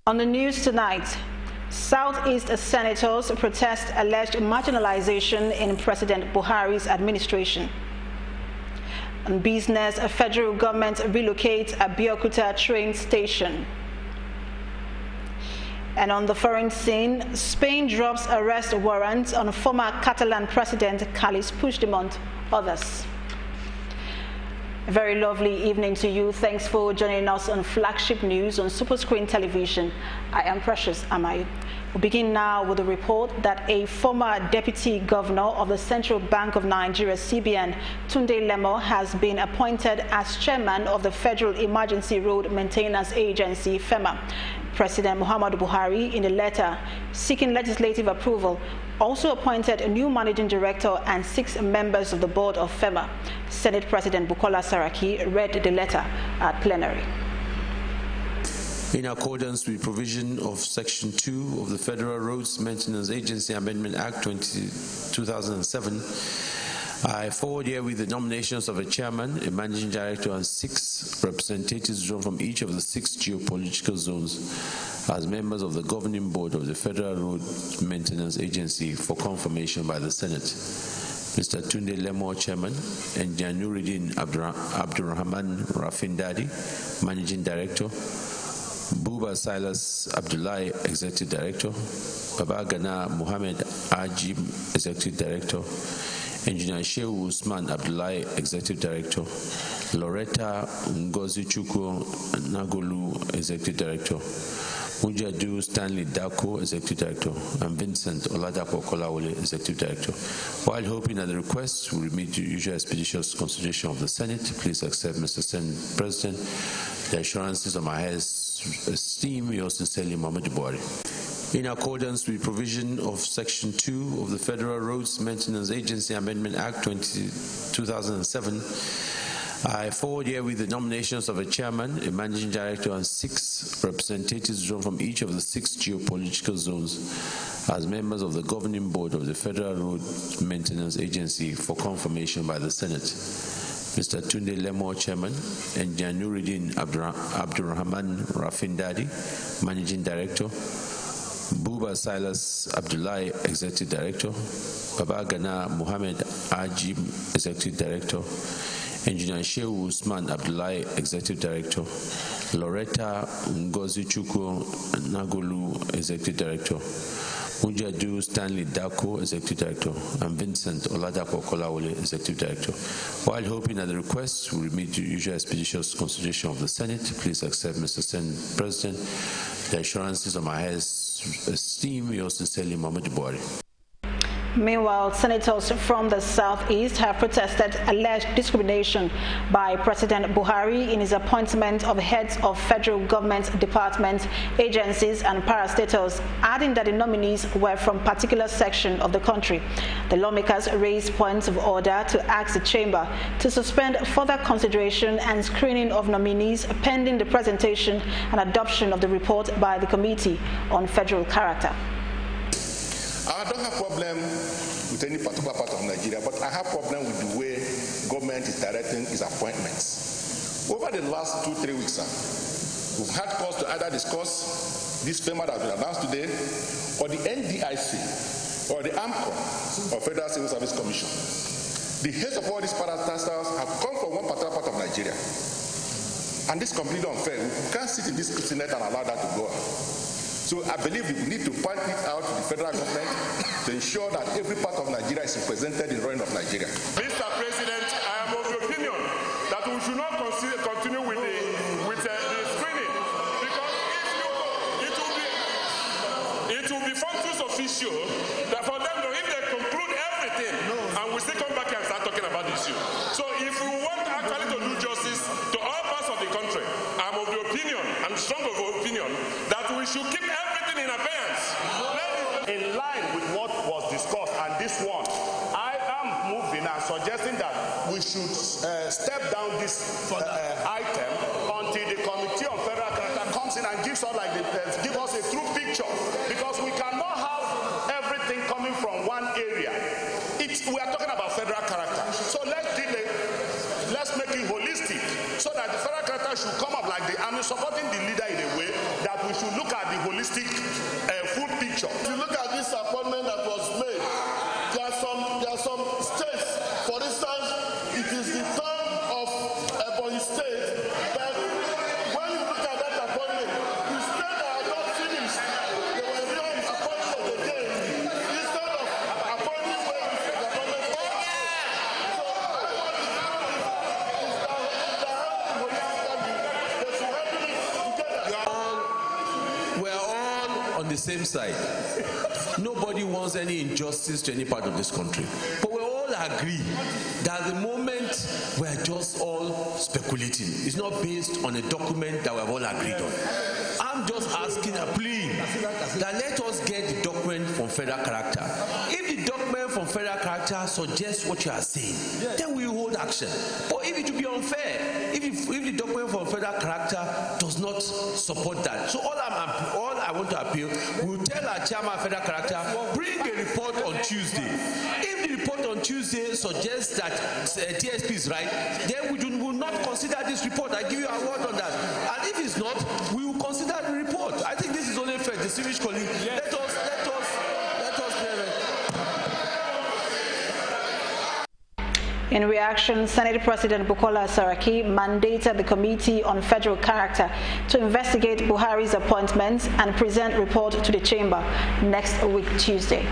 On the news tonight, Southeast senators protest alleged marginalization in President Buhari's administration. On business, a federal government relocates Abeokuta train station. And on the foreign scene, Spain drops arrest warrant on former Catalan President Carles Puigdemont. Others. A very lovely evening to you. Thanks for joining us on Flagship News on Superscreen Television. I am Precious Amayu. We begin now with a report that a former deputy governor of the Central Bank of Nigeria, CBN, Tunde Lemo, has been appointed as chairman of the Federal Emergency Road Maintenance Agency, FEMA. President Muhammadu Buhari, in a letter seeking legislative approval, also appointed a new managing director and 6 members of the board of FEMA. Senate President Bukola Saraki read the letter at plenary. In accordance with provision of Section 2 of the Federal Roads Maintenance Agency Amendment Act 2007, I forward herewith the nominations of a chairman, a managing director, and 6 representatives drawn from each of the 6 geopolitical zones as members of the governing board of the Federal Road Maintenance Agency for confirmation by the Senate. Mr. Tunde Lemo, Chairman, and Nuruddin Abdurrahman Rafindadi, Managing Director, Buba Silas Abdullahi, Executive Director, Baba Gana Muhammad Ajib, Executive Director, Engineer Shehu Usman Abdullahi, Executive Director, Loretta Ngozi Chukwu Nagolu, Executive Director, Mujadu Stanley Dako, Executive Director, and Vincent Oladapo Kolawole, Executive Director. While hoping that the request will meet the usual expeditious consideration of the Senate, please accept, Mr. Senate President, the assurances of my highest esteem. Yours sincerely, Muhammadu Buhari. In accordance with provision of Section 2 of the Federal Roads Maintenance Agency Amendment Act 2007, I forward herewith the nominations of a chairman, a managing director, and 6 representatives drawn from each of the 6 geopolitical zones as members of the governing board of the Federal Road Maintenance Agency for confirmation by the Senate. Mr. Tunde Lemo, Chairman, and Nuruddin Abdurrahman Rafindadi, Managing Director, Buba Silas Abdullahi, Executive Director, Baba Gana Muhammad Ajib, Executive Director, Engineer Shehu Usman Abdullahi, Executive Director, Loretta Ngozi Chukwu Nagolu, Executive Director, Mujadu Stanley Dako, Executive Director, and Vincent Oladapo Kolawole, Executive Director. While hoping that the request will meet the usual expeditious consideration of the Senate, please accept, Mr. Senate President, the assurances of my highest esteem. Yours sincerely, Muhammadu Buhari. Meanwhile, senators from the Southeast have protested alleged discrimination by President Buhari in his appointment of heads of federal government departments, agencies, and parastatals, adding that the nominees were from a particular section of the country. The lawmakers raised points of order to ask the chamber to suspend further consideration and screening of nominees pending the presentation and adoption of the report by the Committee on Federal Character. I don't have problem with any particular part of Nigeria, but I have problem with the way government is directing its appointments. Over the last 2-3 weeks, we've had cause to either discuss this FEMA that has been announced today, or the NDIC, or the AMCO, or Federal Civil Service Commission. The heads of all these parastatals have come from one particular part of Nigeria. And this is completely unfair. We can't sit in this Senate and allow that to go on. So I believe we need to point it out to the federal government to ensure that every part of Nigeria is represented in the running of Nigeria. Mr. President, I am of the opinion that we should not continue with the screening, because it will be functus officio that for them, if they conclude everything, and we still come back and start talking about the issue. So if we want actually to do justice to all parts of the country, I am of the opinion, and strong of opinion, that we should keep everything in abeyance. In line with what was discussed and this one, I am moving and suggesting that we should step down this item until the Committee on Federal Character comes in and gives us give us a true picture, because we cannot have everything coming from one area. We are talking about federal character, so let's make it holistic, so that the federal character should come up like the army supporting the leader in a way that we we should look at the holistic full picture. If you look at this appointment that was made, there are some states, for instance, it is the turn of Ebonyi State that when you look at that appointment, the state that had not finished, they were then appointed again instead of appointing where the appointment was. So what is We're all on the same side. Nobody wants any injustice to any part of this country. But we all agree that at the moment we're just all speculating. It's not based on a document that we've all agreed on. I'm just asking a plea that let us get the document from federal character. If the document from federal character suggests what you are saying, then we hold action. But if it would be unfair, if the document from federal character does not support that, so all I want to appeal, we'll tell our chairman of federal character, bring a report on Tuesday. If the report on Tuesday suggests that TSP is right, then we will not consider this report. I give you a word on that. And if it's not, we will consider the report. I think this is only fair. Distinguished colleague, let us In reaction, Senate President Bukola Saraki mandated the Committee on Federal Character to investigate Buhari's appointments and present report to the chamber next week, Tuesday.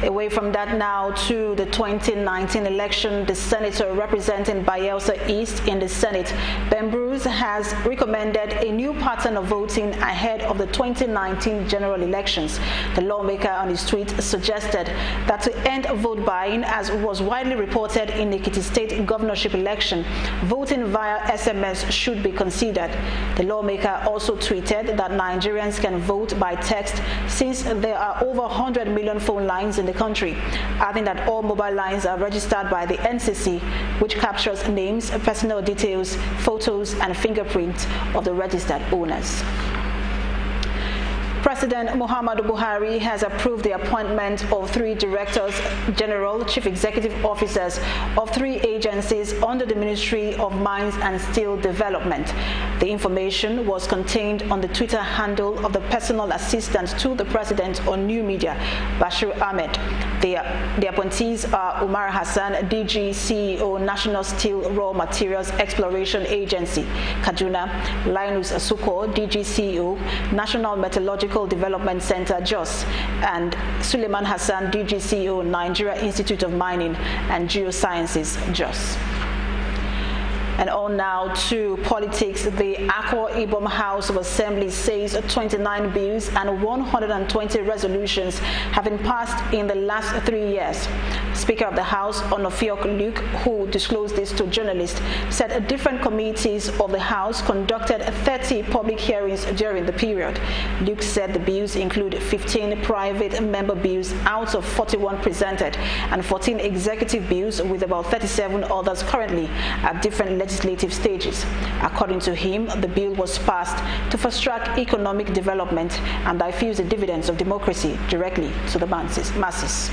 Away from that now to the 2019 election, the senator representing Bayelsa East in the Senate, Ben Bruce, has recommended a new pattern of voting ahead of the 2019 general elections. The lawmaker on his tweet suggested that to end vote buying, as was widely reported in the Ekiti State governorship election, voting via SMS should be considered. The lawmaker also tweeted that Nigerians can vote by text since there are over 100 million phone lines in the country, adding that all mobile lines are registered by the NCC, which captures names, personal details, photos, and fingerprints of the registered owners. President Muhammadu Buhari has approved the appointment of 3 directors general, chief executive officers of 3 agencies under the Ministry of Mines and Steel Development. The information was contained on the Twitter handle of the personal assistant to the president on new media, Bashir Ahmed. The appointees are Umar Hassan, DG CEO, National Steel Raw Materials Exploration Agency, Kaduna; Linus Asuko, DG CEO, National Metallurgical Development Center, Jos; and Suleiman Hassan, DG CEO, Nigeria Institute of Mining and Geosciences, Jos. And on now to politics. The Akwa Ibom House of Assembly says 29 bills and 120 resolutions have been passed in the last 3 years. Speaker of the House, Onofiok Luke, who disclosed this to journalists, said different committees of the House conducted 30 public hearings during the period. Luke said the bills include 15 private member bills out of 41 presented and 14 executive bills, with about 37 others currently at different legislative stages. According to him, the bill was passed to fast-track economic development and diffuse the dividends of democracy directly to the masses.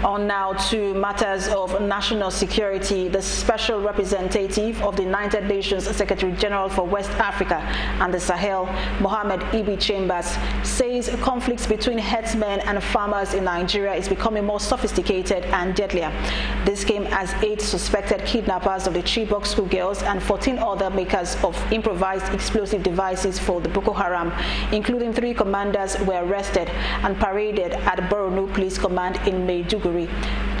On now to matters of national security. The special representative of the United Nations Secretary General for West Africa and the Sahel, Mohammed Ibi Chambers, says conflicts between herdsmen and farmers in Nigeria is becoming more sophisticated and deadlier. This came as 8 suspected kidnappers of the Chibok schoolgirls and 14 other makers of improvised explosive devices for the Boko Haram, including 3 commanders, were arrested and paraded at Borno Police Command in Maiduguri.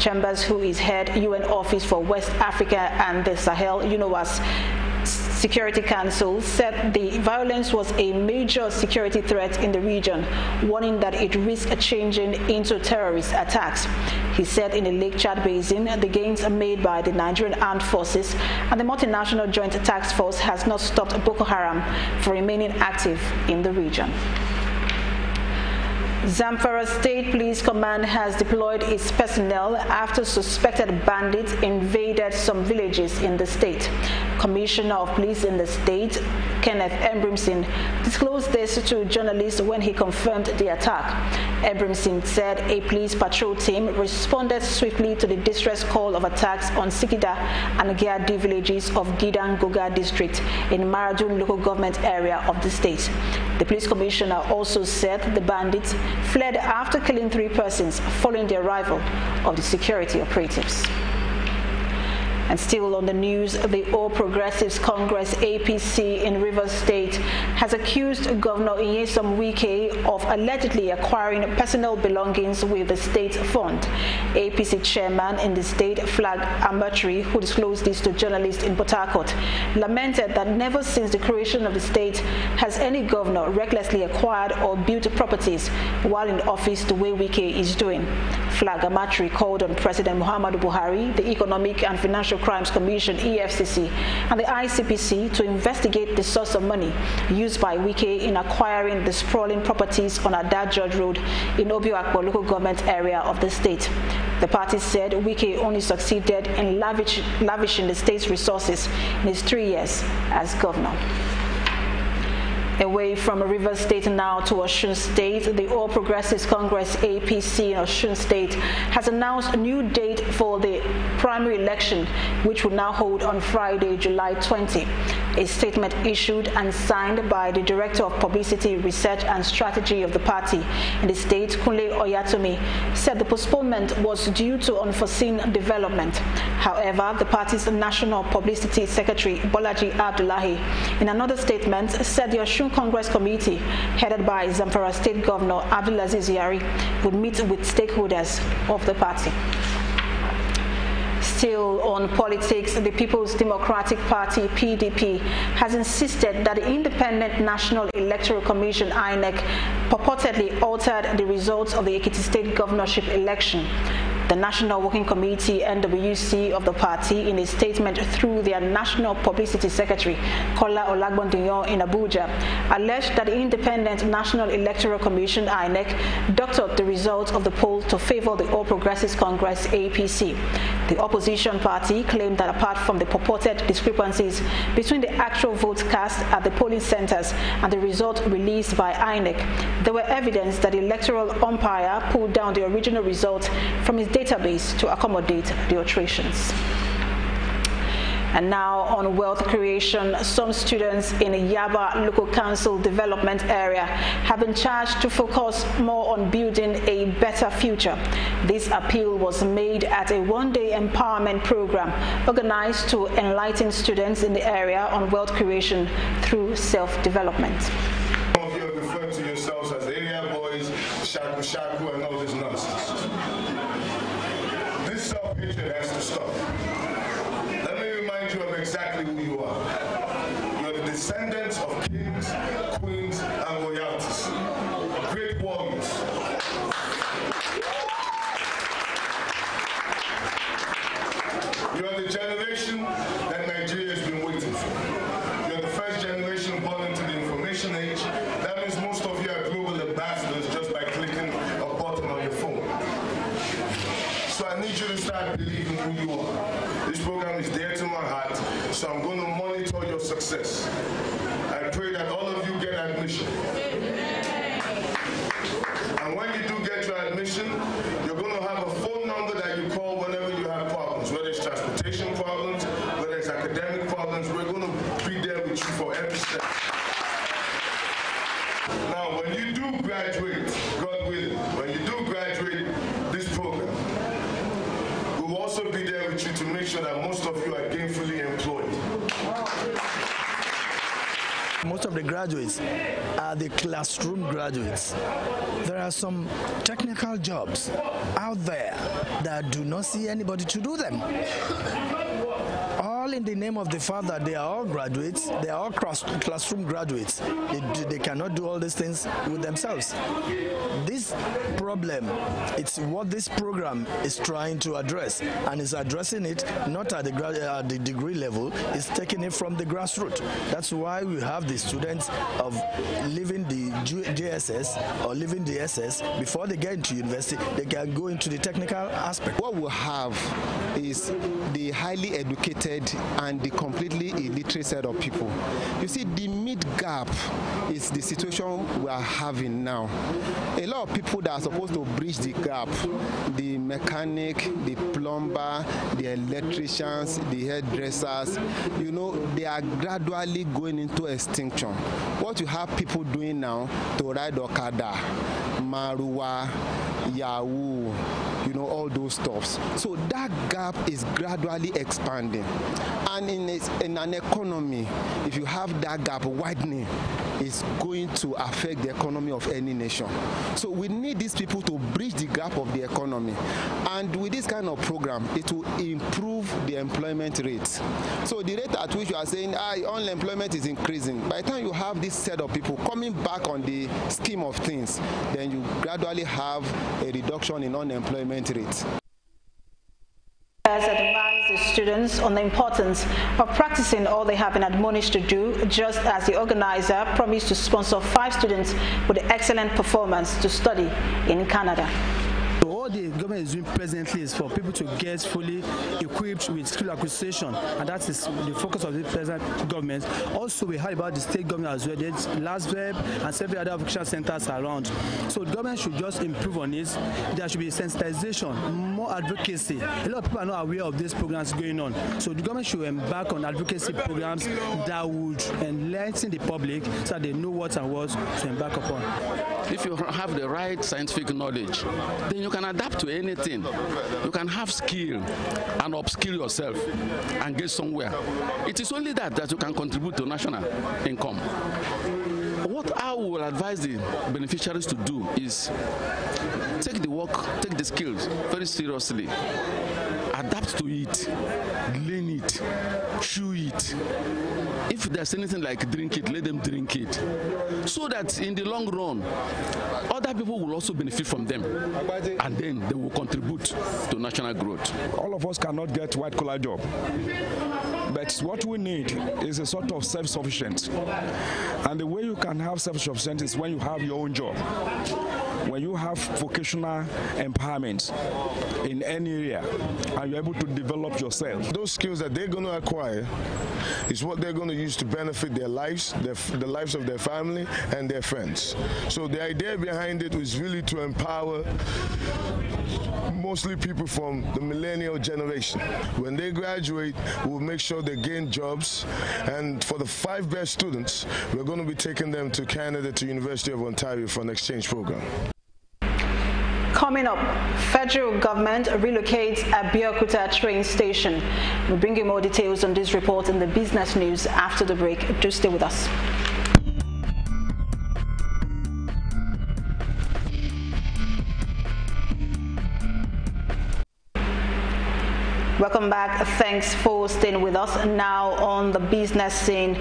Chambers, who is head UN Office for West Africa and the Sahel, UNOWA's Security Council, said the violence was a major security threat in the region, warning that it risks changing into terrorist attacks. He said in the Lake Chad Basin, the gains made by the Nigerian Armed Forces and the Multinational Joint Task Force has not stopped Boko Haram from remaining active in the region. Zamfara State Police Command has deployed its personnel after suspected bandits invaded some villages in the state. Commissioner of Police in the state, Kenneth Embrimson, disclosed this to journalists when he confirmed the attack. Abramson said a police patrol team responded swiftly to the distress call of attacks on Sikida and Giadi villages of Gidan-Goga district in Maradun local government area of the state. The police commissioner also said the bandits fled after killing 3 persons following the arrival of the security operatives. And still on the news, the All Progressives Congress APC in Rivers State has accused Governor Nyesom Wike of allegedly acquiring personal belongings with the state fund. APC chairman in the state, Flag Amatri, who disclosed this to journalists in Port Harcourt, lamented that never since the creation of the state has any governor recklessly acquired or built properties while in office the way Wike is doing. Flag Amatri called on President Muhammadu Buhari, the Economic and Financial Crimes Commission (EFCC) and the ICPC to investigate the source of money used by Wike in acquiring the sprawling properties on Ada George Road in Obiakpo local government area of the state. The party said Wike only succeeded in lavishing the state's resources in his 3 years as governor. Away from Rivers State now to Osun State, the All Progressives Congress APC in Osun State has announced a new date for the primary election, which will now hold on Friday, July 20. A statement issued and signed by the Director of Publicity, Research and Strategy of the party in the state, Kunle Oyatomi, said the postponement was due to unforeseen development. However, the party's National Publicity Secretary, Bolaji Abdullahi, in another statement said the Osun Congress Committee, headed by Zamfara State Governor Abdulaziz Yari, would meet with stakeholders of the party. Still on politics, the People's Democratic Party, PDP, has insisted that the Independent National Electoral Commission, INEC, purportedly altered the results of the Ekiti State governorship election. The National Working Committee, NWC, of the party, in a statement through their National Publicity Secretary, Kola Olagbondiyan, in Abuja, alleged that the Independent National Electoral Commission, INEC, doctored the results of the poll to favor the All Progressives Congress, APC. The opposition party claimed that apart from the purported discrepancies between the actual votes cast at the polling centers and the result released by INEC, there were evidence that the electoral umpire pulled down the original result from his database to accommodate the alterations. And now on wealth creation, some students in Yaba Local Council Development Area have been charged to focus more on building a better future. This appeal was made at a one-day empowerment program organized to enlighten students in the area on wealth creation through self-development. Some of you are referring to yourselves as area boys, shaku shaku, and all this nonsense. This self-hatred has to stop. You of exactly who you are. You are the descendants of kings, queens, and royalties. Great warriors. You are the generation that Nigeria has been waiting for. You are the first generation born into the information age. That means most of you are global ambassadors just by clicking a button on your phone. So I need you to start believing who you are. This program is dear to my heart, so I'm going to monitor your success. I pray that all of you get admission. And when you do get your admission, you're going to have a phone number that you call whenever you have problems, whether it's transportation problems, whether it's academic problems. We're going to be there with you for every step. Now, when you do graduate, God willing, when you do graduate this program, we'll also be there with you to make sure that most of you are gainfully employed. Most of the graduates are the classroom graduates. There are some technical jobs out there that do not see anybody to do them. All in the name of the fact that they are all graduates, they are all classroom graduates. They cannot do all these things with themselves. This problem, it's what this program is trying to address, and is addressing it not at the degree level, it's taking it from the grassroots. That's why we have the students of leaving the JSS or leaving the SS, before they get into university, they can go into the technical aspect. What we have is the highly educated and the completely illiterate set of people. You see, the mid-gap is the situation we are having now. A lot of people that are supposed to bridge the gap, the mechanic, the plumber, the electricians, the hairdressers, you know, they are gradually going into extinction. What you have people doing now to ride Okada, Maruwa, Yahoo, you know, all those stuffs. So that gap is gradually expanding. And in an economy, if you have that gap widening, it's going to affect the economy of any nation. So we need these people to bridge the gap of the economy. And with this kind of program, it will improve the employment rate. So the rate at which you are saying unemployment is increasing, by the time you have this set of people coming back on the scheme of things, then you gradually have a reduction in unemployment rate. Advise the students on the importance of practicing all they have been admonished to do, just as the organizer promised to sponsor 5 students with excellent performance to study in Canada. What the government is doing presently is for people to get fully equipped with skill acquisition, and that is the focus of the present government. Also, we heard about the state government as well. There's LASVEB and several other vocational centers around. So the government should just improve on it. There should be sensitization, more advocacy. A lot of people are not aware of these programs going on. So the government should embark on advocacy programs that would enlighten the public so that they know what and what to embark upon. If you have the right scientific knowledge, then you can adapt to anything. You can have skill and upskill yourself and get somewhere. It is only that you can contribute to national income. What I will advise the beneficiaries to do is take the work, take the skills very seriously, adapt to it, learn it, chew it. If there's anything like drink it, let them drink it. So that in the long run, other people will also benefit from them. And then they will contribute to national growth. All of us cannot get white-collar job. But what we need is a sort of self-sufficient. And the way you can have self-sufficient is when you have your own job. When you have vocational empowerment in any area and you're able to develop yourself. Those skills that they're going to acquire is what they're going to use to benefit their lives, the lives of their family and their friends. So the idea behind it was really to empower mostly people from the millennial generation. When they graduate, we'll make sure they gain jobs, and for the 5 best students, we're going to be taking them to Canada, to University of Ontario for an exchange program. Coming up, federal government relocates Abeokuta train station. We'll bring you more details on this report in the business news after the break. Do stay with us. Welcome back. Thanks for staying with us. Now on the business scene,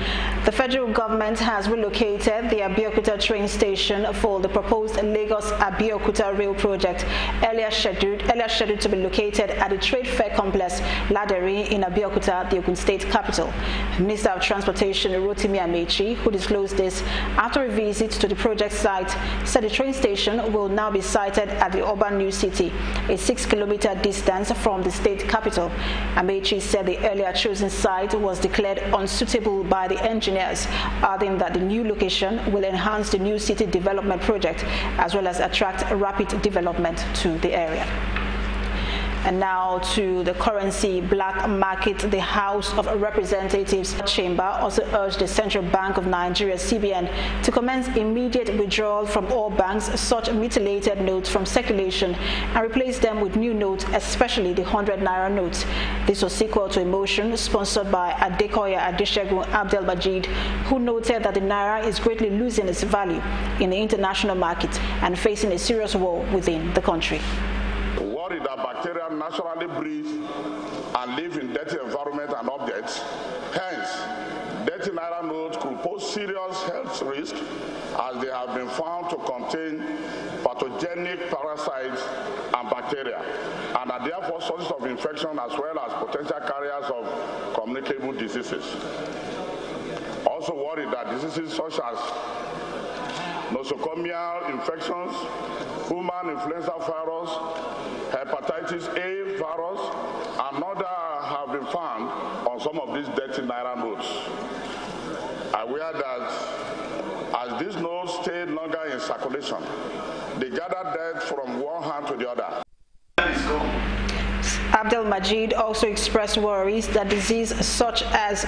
the federal government has relocated the Abeokuta train station for the proposed Lagos-Abeokuta rail project, earlier scheduled to be located at the Trade Fair Complex, Laderi, in Abeokuta, the Ogun State capital. Minister of Transportation Rotimi Amechi, who disclosed this after a visit to the project site, said the train station will now be sited at the urban new city, a 6-kilometer distance from the state capital. Amechi said the earlier chosen site was declared unsuitable by the engineers, adding that the new location will enhance the new city development project as well as attract rapid development to the area. And now to the currency black market. The House of Representatives chamber also urged the Central Bank of Nigeria, CBN, to commence immediate withdrawal from all banks such mutilated notes from circulation and replace them with new notes, especially the 100 naira notes. This was sequel to a motion sponsored by Adekoya Adesegun Abdelbajid, who noted that the naira is greatly losing its value in the international market and facing a serious war within the country. Worried that bacteria naturally breed and live in dirty environment and objects. Hence, dirty naira notes could pose serious health risk as they have been found to contain pathogenic parasites and bacteria and are therefore sources of infection as well as potential carriers of communicable diseases. Also worried that diseases such as nosocomial infections, human influenza virus, hepatitis A virus, and others have been found on some of these dirty Naira notes. Aware that as these notes stay longer in circulation, they gather dirt from one hand to the other. Abdel Majid also expressed worries that diseases such as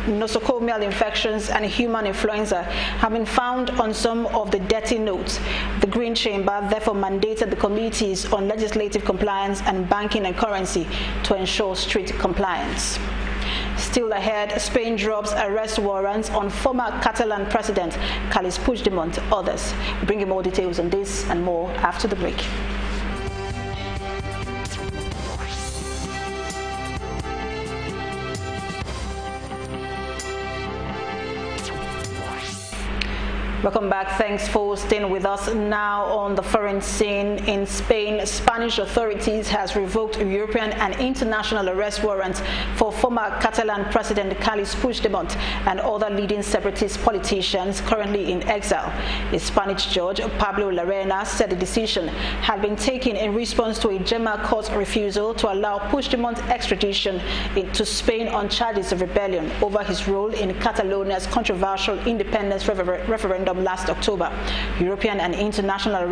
nosocomial infections and human influenza have been found on some of the dirty notes. The Green Chamber therefore mandated the committees on legislative compliance and banking and currency to ensure strict compliance. Still ahead, Spain drops arrest warrants on former Catalan President Carles Puigdemont, others. We'll bring you more details on this and more after the break. Welcome back. Thanks for staying with us. Now on the foreign scene in Spain, Spanish authorities has revoked European and international arrest warrants for former Catalan President Carles Puigdemont and other leading separatist politicians currently in exile. A Spanish judge, Pablo Larena, said the decision had been taken in response to a German court's refusal to allow Puigdemont's extradition to Spain on charges of rebellion over his role in Catalonia's controversial independence referendum last October. European and international arrest